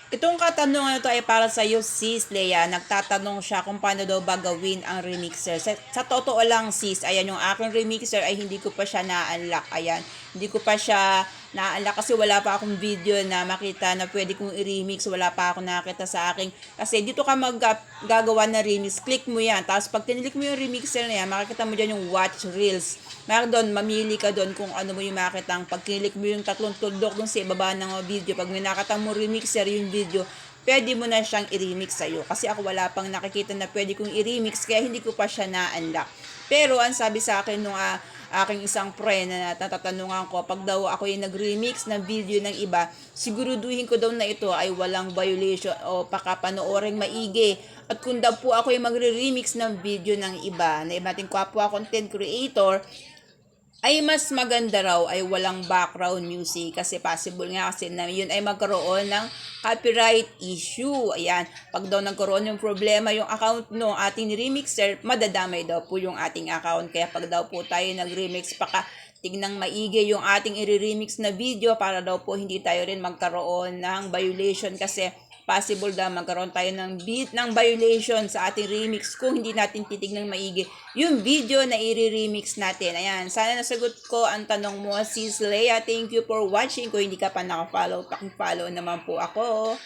Itong katanungan na to ay para sa iyo, sis Leia. Nagtatanong siya kung paano daw ba gawin ang remixer. Sa totoo lang, sis, ayan, yung aking remixer ay hindi ko pa siya na-unlock. Ayan, hindi ko pa siya na-unlock kasi wala pa akong video na makita na pwede kong i-remix. Wala pa akong nakita sa aking. Kasi dito ka gagawa na remix, click mo yan. Tapos pag tinilik mo yung remixer na yan, makikita mo dyan yung watch reels. Meron doon, mamili ka doon kung ano mo yung makitang. Pag kinilik mo yung tatlong tuldok doon sa ibaba ng video, pag may nakita mo remixer yung video, pwede mo na siyang i-remix sa'yo. Kasi ako wala pang nakikita na pwede kong i-remix, kaya hindi ko pa siya na-unlock. Pero ang sabi sa akin nung aking isang friend na natatanungan ko, pag daw ako yung nag-remix ng video ng iba, siguraduhin ko daw na ito ay walang violation o pakapanooring maigi. At kung daw po ako yung magre-remix ng video ng iba, na ibating kapwa content creator, ay mas maganda raw ay walang background music kasi possible nga kasi na yun ay magkaroon ng copyright issue. Ayan, pag daw nagkaroon yung problema yung account no ating remixer, madadamay daw po yung ating account. Kaya pag daw po tayo nag-remix, tignang maigi yung ating i-remix na video para daw po hindi tayo rin magkaroon ng violation kasi possible daw magkaroon tayo ng violation sa ating remix kung hindi natin titignan maigi yung video na i-remix natin. Ayan, sana nasagot ko ang tanong mo, sis Leia. Thank you for watching. Kung hindi ka pa naka-follow, paki-follow naman po ako.